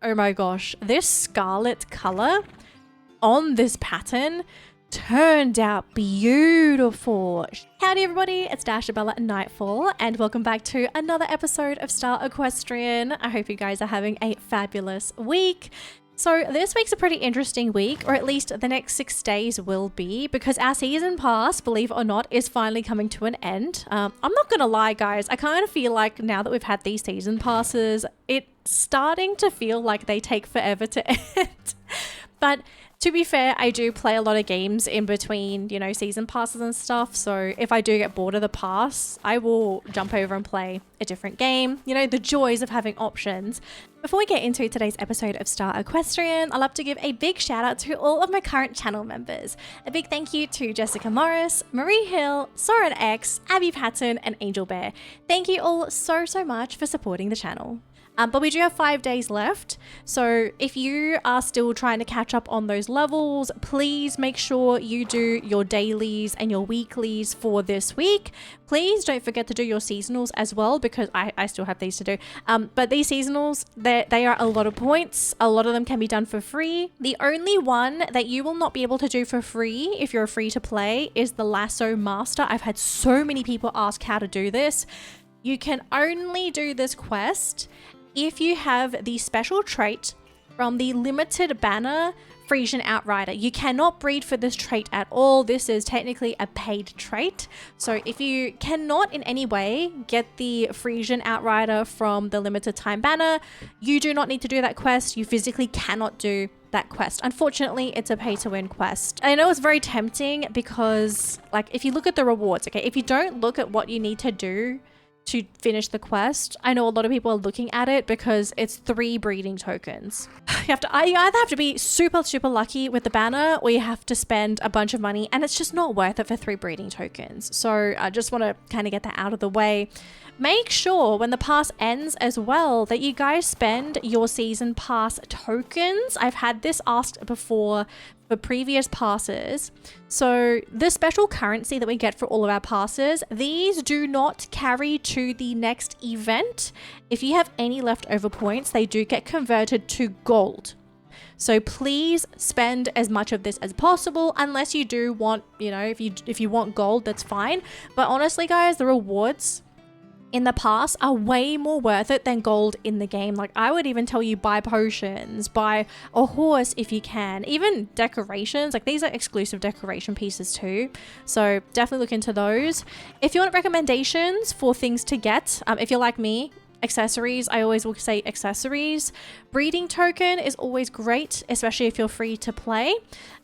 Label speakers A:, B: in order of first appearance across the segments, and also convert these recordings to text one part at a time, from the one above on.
A: Oh my gosh, this scarlet color on this pattern turned out beautiful. Howdy everybody, it's Dashabella and Nightfall, and welcome back to another episode of Star Equestrian. I hope you guys are having a fabulous week. So this week's a pretty interesting week, or at least the next 6 days will be, because our season pass, believe it or not, is finally coming to an end. I'm not gonna lie guys, I kind of feel like now that we've had these season passes, it's starting to feel like they take forever to end. But to be fair, I do play a lot of games in between, you know, season passes and stuff. So if I do get bored of the pass, I will jump over and play a different game. You know, the joys of having options. Before we get into today's episode of Star Equestrian, I'd love to give a big shout out to all of my current channel members. A big thank you to Jessica Morris, Marie Hill, Soren X, Abby Patton, and Angel Bear. Thank you all so much for supporting the channel. But we do have 5 days left, so if you are still trying to catch up on those levels, please make sure you do your dailies and your weeklies for this week. Please don't forget to do your seasonals as well, because I still have these to do. But these seasonals, they are a lot of points. A lot of them can be done for free. The only one that you will not be able to do for free if you're free to play is the Lasso Master. I've had so many people ask how to do this. You can only do this quest if you have the special trait from the limited banner Frisian Outrider. You cannot breed for this trait at all. This is technically a paid trait. So if you cannot in any way get the Frisian Outrider from the limited time banner, you do not need to do that quest. You physically cannot do that quest. Unfortunately, it's a pay to win quest. I know it's very tempting because, like, if you look at the rewards, okay, if you don't look at what you need to do to finish the quest, I know a lot of people are looking at it because it's 3 you either have to be super lucky with the banner, or you have to spend a bunch of money, and it's just not worth it for 3 breeding tokens. So I just want to kind of get that out of the way. Make sure when the pass ends as well that you guys spend your season pass tokens. I've had this asked before for previous passes. So the special currency that we get for all of our passes, these do not carry to the next event. If you have any leftover points, they do get converted to gold. So please spend as much of this as possible, unless you do want, you know, if you want gold, that's fine. But honestly guys, the rewards in the past are way more worth it than gold in the game. Like, I would even tell you buy potions, buy a horse if you can, even decorations. Like, these are exclusive decoration pieces too, so definitely look into those. If you want recommendations for things to get, if you're like me, accessories, I always will say accessories. Breeding token is always great, especially if you're free to play.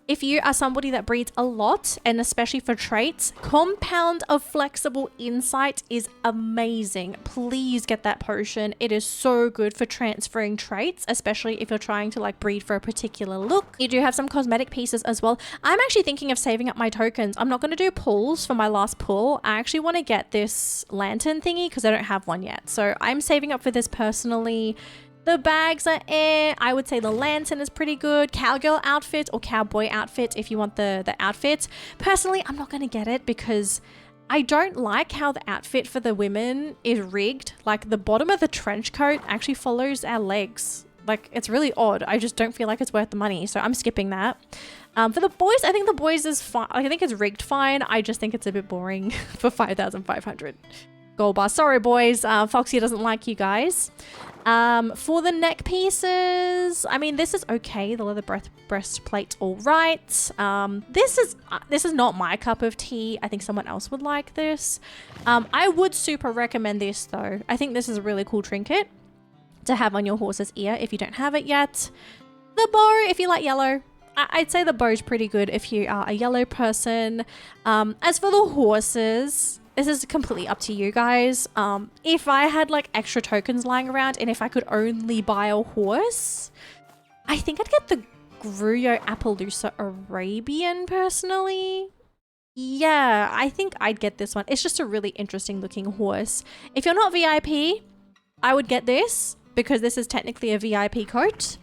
A: If you are somebody that breeds a lot, and especially for traits, Compound of Flexible Insight is amazing. Please get that potion. It is so good for transferring traits, especially if you're trying to like breed for a particular look. You do have some cosmetic pieces as well. I'm actually thinking of saving up my tokens. I'm not going to do pulls for my last pull. I actually want to get this lantern thingy because I don't have one yet. So I'm saving up for this personally. The bags are I would say the lantern is pretty good. Cowgirl outfit or cowboy outfit if you want the outfit. Personally, I'm not going to get it because I don't like how the outfit for the women is rigged. Like, the bottom of the trench coat actually follows our legs. Like, it's really odd. I just don't feel like it's worth the money, so I'm skipping that. For the boys, I think the boys is fine. I think it's rigged fine. I just think it's a bit boring for 5,500 gold bar. Sorry boys, Foxy doesn't like you guys. For the neck pieces, I mean, this is okay. The leather breastplate's all right. This is not my cup of tea. I think someone else would like this. I would super recommend this though. I think this is a really cool trinket to have on your horse's ear if you don't have it yet. The bow, if you like yellow. I'd say the bow's pretty good if you are a yellow person. As for the horses, this is completely up to you guys. If I had like extra tokens lying around and if I could only buy a horse, I think I'd get the Gruyere Appaloosa Arabian personally. Yeah, I think I'd get this one. It's just a really interesting looking horse. If you're not VIP, I would get this because this is technically a VIP coat.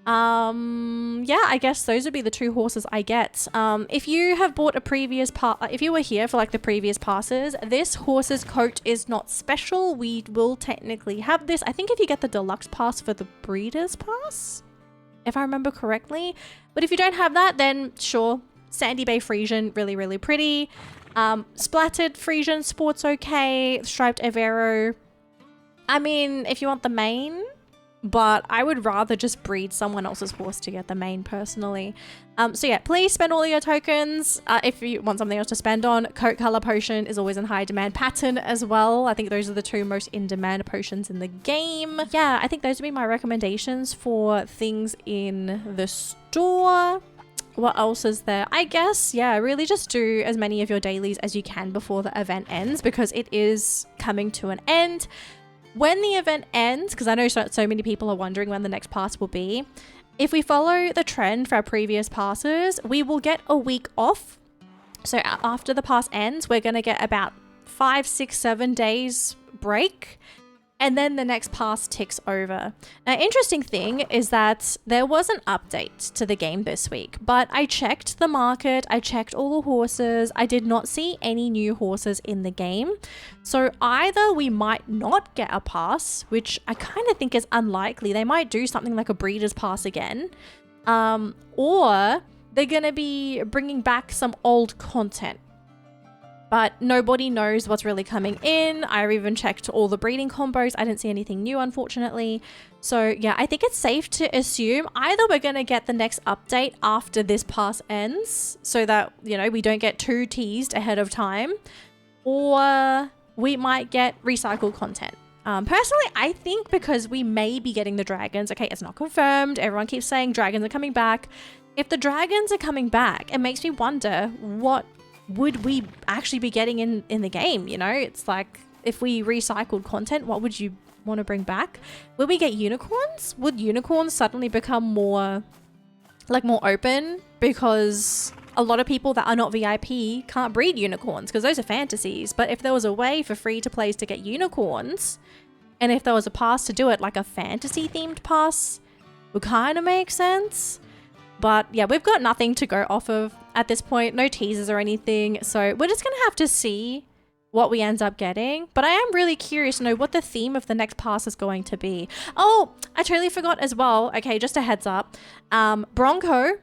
A: Yeah, I guess those would be the 2 horses I get. If you have bought a previous if you were here for like the previous passes, this horse's coat is not special. We will technically have this. I think if you get the deluxe pass for the breeder's pass, if I remember correctly. But if you don't have that, then sure, Sandy Bay Frisian, really, really pretty. Splattered Frisian Sport's okay. Striped Evero, I mean, if you want the mane, but I would rather just breed someone else's horse to get the mane personally. So yeah, please spend all your tokens. If you want something else to spend on, coat color potion is always in high demand. Pattern as well. I think those are the 2 most in demand potions in the game. Yeah, I think those would be my recommendations for things in the store. What else is there? I guess, yeah, really just do as many of your dailies as you can before the event ends, because it is coming to an end. When the event ends, because I know so many people are wondering when the next pass will be, if we follow the trend for our previous passes, we will get a week off. So after the pass ends, we're going to get about 5, 6, 7 days break. And then the next pass ticks over. Now, interesting thing is that there was an update to the game this week, but I checked the market, I checked all the horses, I did not see any new horses in the game. So either we might not get a pass, which I kind of think is unlikely. They might do something like a breeder's pass again, or they're going to be bringing back some old content. But nobody knows what's really coming in. I even checked all the breeding combos. I didn't see anything new, unfortunately. So yeah, I think it's safe to assume either we're going to get the next update after this pass ends, so that, you know, we don't get too teased ahead of time, or we might get recycled content. Personally, I think because we may be getting the dragons. Okay, it's not confirmed. Everyone keeps saying dragons are coming back. If the dragons are coming back, it makes me wonder what would we actually be getting in the game. You know, it's like, if we recycled content, what would you want to bring back? Will we get unicorns? Would unicorns suddenly become more open, because a lot of people that are not VIP can't breed unicorns because those are fantasies? But if there was a way for free to plays to get unicorns, and if there was a pass to do it, like a fantasy themed pass, would kind of make sense. But yeah, we've got nothing to go off of at this point, no teasers or anything. So we're just going to have to see what we end up getting. But I am really curious to know what the theme of the next pass is going to be. Oh, I totally forgot as well. Okay, just a heads up. Bronco,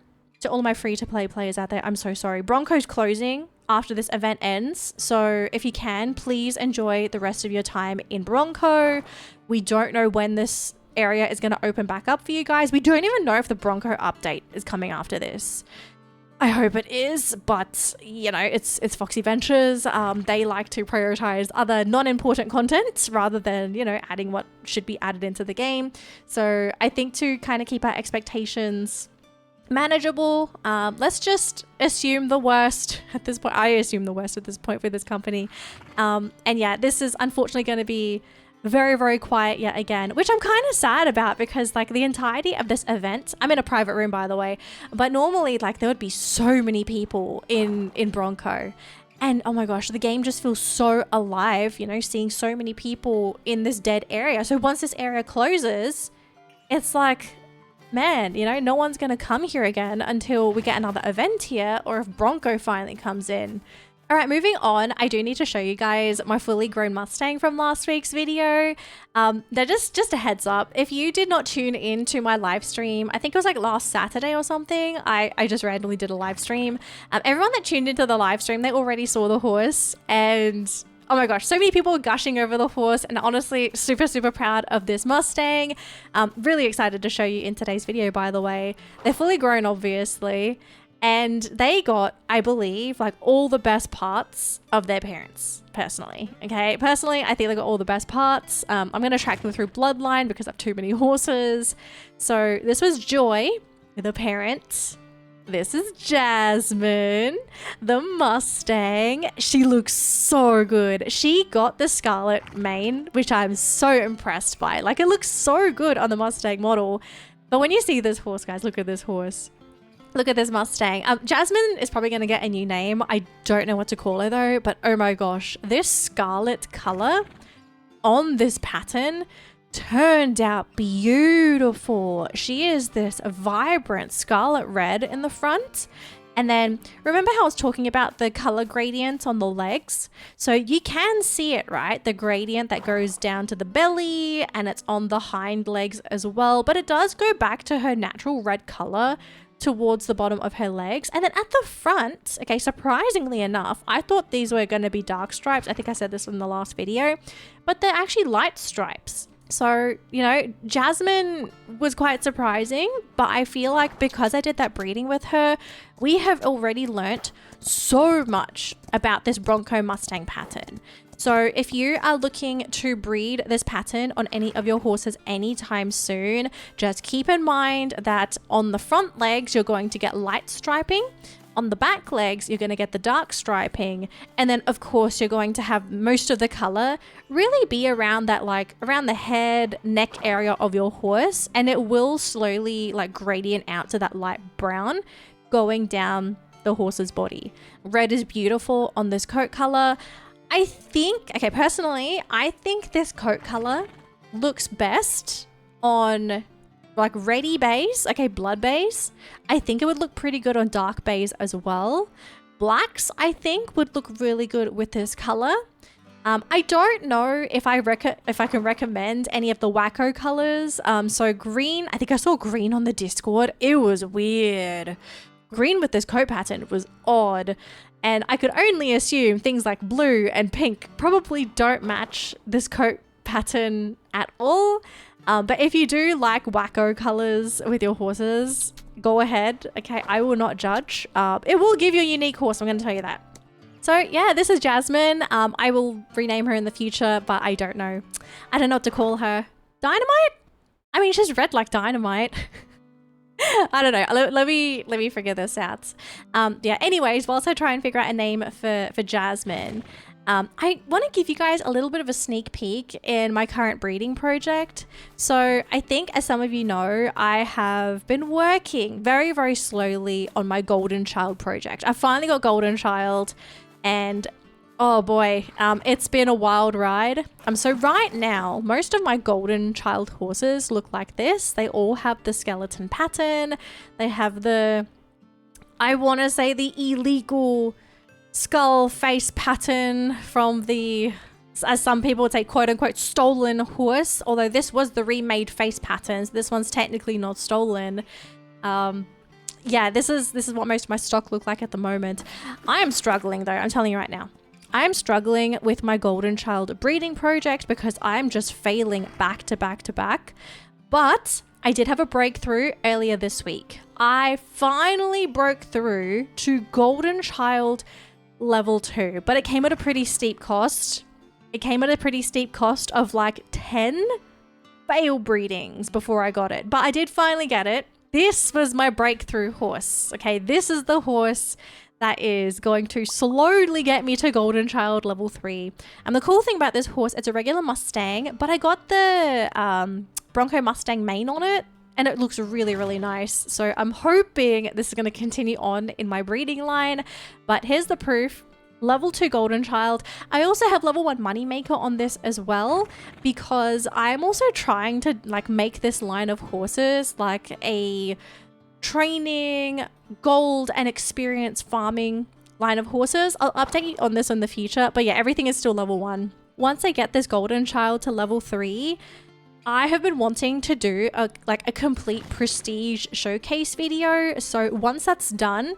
A: to all my free to play players out there, I'm so sorry. Bronco's closing after this event ends. So if you can, please enjoy the rest of your time in Bronco. We don't know when this area is going to open back up for you guys. We don't even know if the Bronco update is coming after this. I hope it is, but you know, it's Foxy Ventures. They like to prioritize other non-important content rather than, you know, adding what should be added into the game. So I think to kind of keep our expectations manageable, let's just assume the worst at this point. I assume the worst at this point for this company. And yeah, this is unfortunately going to be very, very quiet yet again, which I'm kind of sad about, because like the entirety of this event, I'm in a private room by the way, but normally like there would be so many people in Bronco, and oh my gosh, the game just feels so alive, you know, seeing so many people in this dead area. So once this area closes, it's like, man, you know, no one's gonna come here again until we get another event here, or if Bronco finally comes in. All right, moving on, I do need to show you guys my fully grown Mustang from last week's video. They're just a heads up. If you did not tune in to my live stream, I think it was like last Saturday or something, I just randomly did a live stream. Everyone that tuned into the live stream, they already saw the horse, and oh my gosh, so many people were gushing over the horse, and honestly, super, super proud of this Mustang. Really excited to show you in today's video, by the way. They're fully grown, obviously. And they got, I believe, like all the best parts of their parents, personally. Okay, personally, I think they got all the best parts. I'm going to track them through bloodline because I have too many horses. So this was Joy, the parent. This is Jasmine, the Mustang. She looks so good. She got the scarlet mane, which I'm so impressed by. Like, it looks so good on the Mustang model. But when you see this horse, guys, look at this horse. Look at this Mustang. Jasmine is probably going to get a new name. I don't know what to call her though, but oh my gosh, this scarlet color on this pattern turned out beautiful. She is this vibrant scarlet red in the front. And then remember how I was talking about the color gradient on the legs? So you can see it, right? The gradient that goes down to the belly and it's on the hind legs as well. But it does go back to her natural red color towards the bottom of her legs. And then at the front, okay, surprisingly enough, I thought these were going to be dark stripes. I think I said this in the last video, but they're actually light stripes. So, you know, Jasmine was quite surprising, but I feel like because I did that breeding with her, we have already learnt so much about this Bronco Mustang pattern. So if you are looking to breed this pattern on any of your horses anytime soon, just keep in mind that on the front legs, you're going to get light striping. On the back legs, you're going to get the dark striping. And then of course, you're going to have most of the color really be around that, like around the head, neck area of your horse. And it will slowly like gradient out to that light brown going down the horse's body. Red is beautiful on this coat color. I think, okay, personally, I think this coat color looks best on like reddy base, okay, blood base. I think it would look pretty good on dark base as well. Blacks, I think, would look really good with this color. I don't know if I can recommend any of the wacko colors. So green, I think I saw green on the Discord. It was weird. Green with this coat pattern was odd. And I could only assume things like blue and pink probably don't match this coat pattern at all. But if you do like wacko colors with your horses, go ahead. Okay, I will not judge. It will give you a unique horse, I'm going to tell you that. So yeah, this is Jasmine. I will rename her in the future, but I don't know. I don't know what to call her. Dynamite? I mean, she's red like dynamite. I don't know. Let me figure this out. Yeah, anyways, whilst I try and figure out a name for Jasmine, I want to give you guys a little bit of a sneak peek in my current breeding project. So I think, as some of you know, I have been working very, very slowly on my Golden Child project. I finally got Golden Child and oh boy, it's been a wild ride. So right now, most of my Golden Child horses look like this. They all have the skeleton pattern. They have the, I want to say, the illegal skull face pattern from the, as some people would say, quote unquote, stolen horse. Although this was the remade face patterns. This one's technically not stolen. Yeah, this is what most of my stock look like at the moment. I am struggling though, I'm telling you right now. I am struggling with my Golden Child breeding project because I'm just failing back to back to back. But I did have a breakthrough earlier this week. I finally broke through to Golden Child level 2, but it came at a pretty steep cost. It came at a pretty steep cost of like 10 fail breedings before I got it, but I did finally get it. This was my breakthrough horse. Okay, this is the horse that is going to slowly get me to Golden Child level 3. And the cool thing about this horse, it's a regular Mustang, but I got the Bronco Mustang mane on it, and it looks really, really nice. So I'm hoping this is going to continue on in my breeding line. But here's the proof. Level 2 Golden Child. I also have level 1 Moneymaker on this as well, because I'm also trying to like make this line of horses like a training, gold and experience farming line of horses. I'll update you on this in the future, but yeah, everything is still level 1. Once I get this Golden Child to level 3, I have been wanting to do a complete prestige showcase video. So once that's done,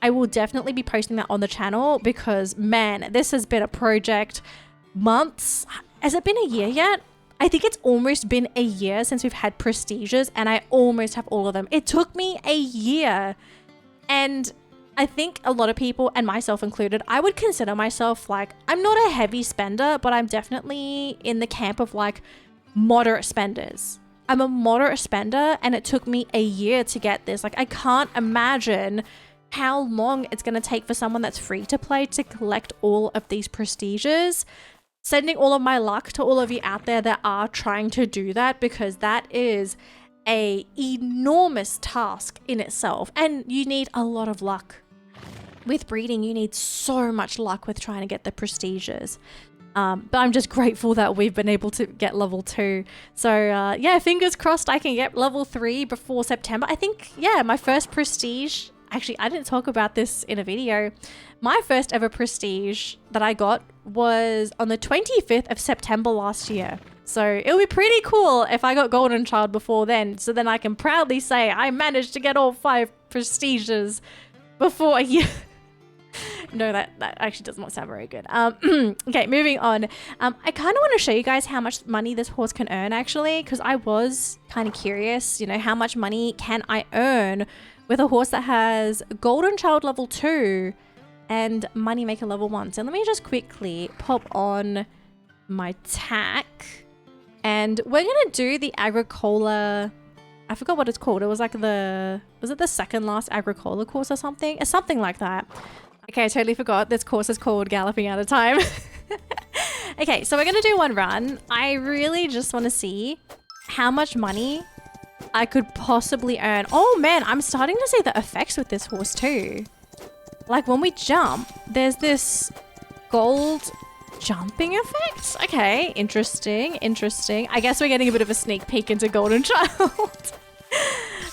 A: I will definitely be posting that on the channel because man, this has been a project months. Has it been a year yet? I think it's almost been a year since we've had prestiges and I almost have all of them. It took me a year. And I think a lot of people, and myself included, I would consider myself like, I'm not a heavy spender, but I'm definitely in the camp of like moderate spenders. I'm a moderate spender and it took me a year to get this. Like I can't imagine how long it's going to take for someone that's free to play to collect all of these prestiges. Sending all of my luck to all of you out there that are trying to do that, because that is a enormous task in itself and you need a lot of luck. With breeding, you need so much luck with trying to get the prestiges. But I'm just grateful that we've been able to get level 2. So yeah, fingers crossed I can get level 3 before September. I think, yeah, my first prestige, actually I didn't talk about this in a video. My first ever prestige that I got was on the 25th of September last year. So it'll be pretty cool if I got Golden Child before then. So then I can proudly say I managed to get all 5 prestiges before a year. No, that actually does not sound very good. Okay, moving on. I kind of want to show you guys how much money this horse can earn actually, because I was kind of curious, you know, how much money can I earn with a horse that has Golden Child level 2 and Moneymaker level 1. So let me just quickly pop on my tack. And we're going to do the Agricola, I forgot what it's called. It was like was it the second last Agricola course or something? It's something like that. Okay, I totally forgot. This course is called Galloping Out of Time. Okay, so we're going to do one run. I really just want to see how much money I could possibly earn. Oh man, I'm starting to see the effects with this horse too. Like when we jump, there's this gold jumping effect. Okay, interesting. I guess we're getting a bit of a sneak peek into Golden Child.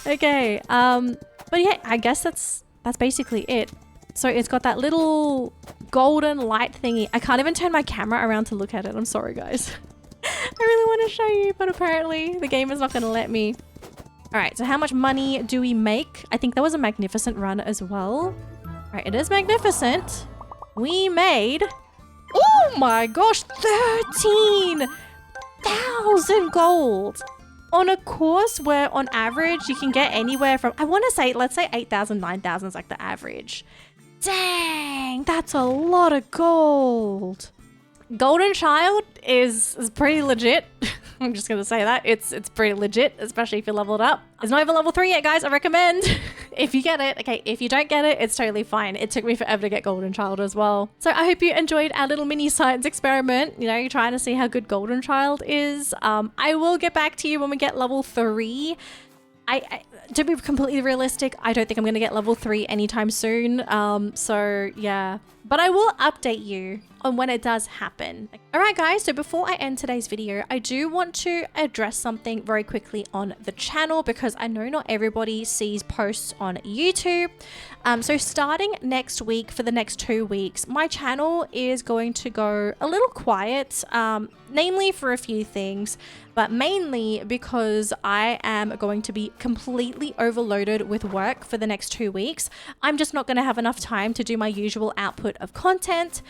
A: Okay, but yeah, I guess that's basically it. So it's got that little golden light thingy. I can't even turn my camera around to look at it. I'm sorry, guys. I really want to show you, but apparently the game is not going to let me. All right, so how much money do we make? I think that was a magnificent run as well. All right, it is magnificent. We made, oh my gosh, 13,000 gold on a course where on average you can get anywhere from, I want to say, let's say 8,000, 9,000 is like the average. Dang, that's a lot of gold. Golden Child is pretty legit. I'm just gonna say that. It's pretty legit, especially if you leveled up. It's not even level 3 yet, guys. I recommend if you get it. Okay, if you don't get it, it's totally fine. It took me forever to get Golden Child as well. So I hope you enjoyed our little mini science experiment. You know, you're trying to see how good Golden Child is. I will get back to you when we get level 3. To be completely realistic, I don't think I'm going to get level 3 anytime soon. So yeah, but I will update you on when it does happen. All right, guys. So before I end today's video, I do want to address something very quickly on the channel because I know not everybody sees posts on YouTube. So starting next week for the next 2 weeks, my channel is going to go a little quiet, namely for a few things, but mainly because I am going to be completely overloaded with work for the next 2 weeks. I'm just not going to have enough time to do my usual output of content.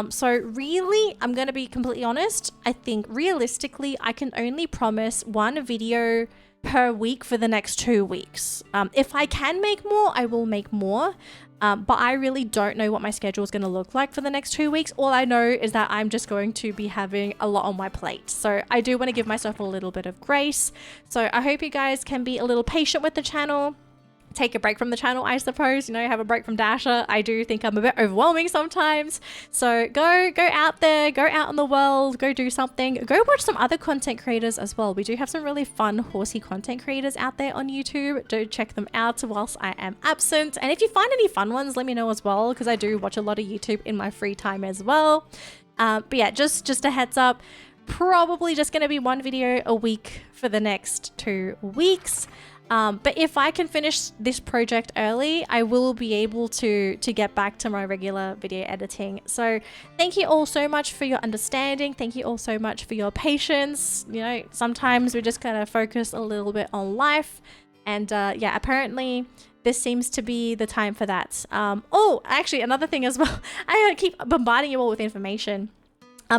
A: So really, I'm going to be completely honest. I think realistically, I can only promise 1 video per week for the next 2 weeks. If I can make more, I will make more. But I really don't know what my schedule is going to look like for the next 2 weeks. All I know is that I'm just going to be having a lot on my plate. So I do want to give myself a little bit of grace. So I hope you guys can be a little patient with the channel. Take a break from the channel, I suppose, you know, have a break from Dasha. I do think I'm a bit overwhelming sometimes. So go out there, go out in the world, go do something, go watch some other content creators as well. We do have some really fun horsey content creators out there on YouTube. Do check them out whilst I am absent. And if you find any fun ones, let me know as well, because I do watch a lot of YouTube in my free time as well. But yeah, just a heads up, probably just going to be 1 video a week for the next 2 weeks. But if I can finish this project early, I will be able to get back to my regular video editing. So thank you all so much for your understanding. Thank you all so much for your patience. You know, sometimes we just kind of focus a little bit on life. And yeah, apparently this seems to be the time for that. Oh, actually, another thing as well. I keep bombarding you all with information.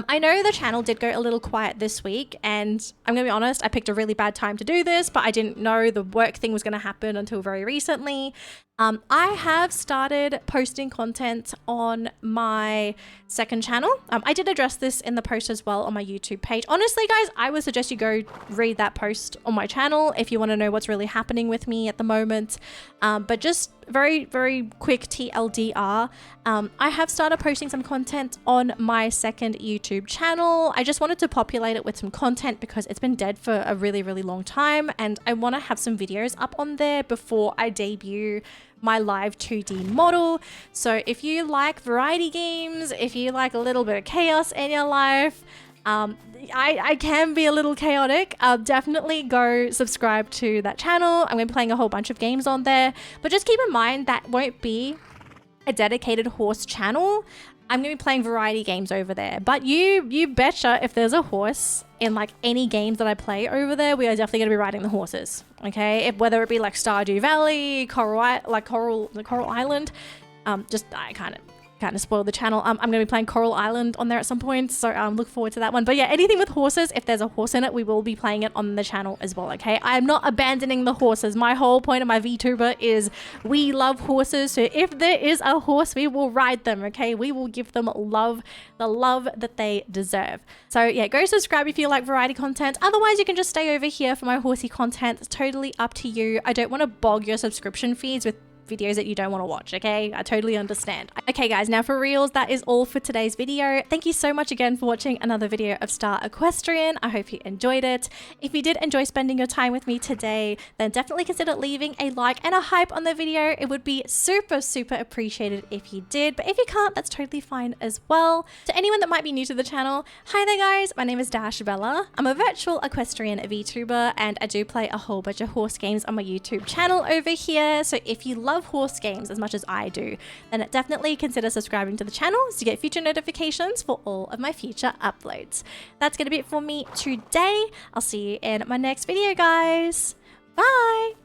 A: I know the channel did go a little quiet this week, and I'm going to be honest, I picked a really bad time to do this, but I didn't know the work thing was going to happen until very recently. I have started posting content on my second channel. I did address this in the post as well on my YouTube page. Honestly, guys, I would suggest you go read that post on my channel if you want to know what's really happening with me at the moment. But just very, very quick TLDR. I have started posting some content on my second YouTube YouTube channel. I just wanted to populate it with some content because it's been dead for a really, really long time, and I want to have some videos up on there before I debut my live 2D model. So if you like variety games, if you like a little bit of chaos in your life, I can be a little chaotic. Definitely go subscribe to that channel. I'm going to be playing a whole bunch of games on there, but just keep in mind that won't be a dedicated horse channel. I'm going to be playing variety games over there, but you betcha if there's a horse in like any games that I play over there, we are definitely going to be riding the horses. Okay, whether it be like Stardew Valley, Coral Island, I kind of spoiled the channel. I'm going to be playing Coral Island on there at some point, so look forward to that one. But yeah, anything with horses, if there's a horse in it, we will be playing it on the channel as well, okay? I'm not abandoning the horses. My whole point of my VTuber is we love horses, so if there is a horse, we will ride them, okay? We will give them love, the love that they deserve. So yeah, go subscribe if you like variety content. Otherwise, you can just stay over here for my horsey content. It's totally up to you. I don't want to bog your subscription feeds with videos that you don't want to watch, okay? I totally understand. Okay guys, now for reals, that is all for today's video. Thank you so much again for watching another video of Star Equestrian. I hope you enjoyed it. If you did enjoy spending your time with me today, then definitely consider leaving a like and a hype on the video. It would be super, super appreciated if you did, but if you can't, that's totally fine as well. To anyone that might be new to the channel, hi there guys, my name is Dashabella. I'm a virtual equestrian VTuber, and I do play a whole bunch of horse games on my YouTube channel over here, so if you love horse games as much as I do, then definitely consider subscribing to the channel to get future notifications for all of my future uploads. That's going to be it for me today. I'll see you in my next video, guys. Bye!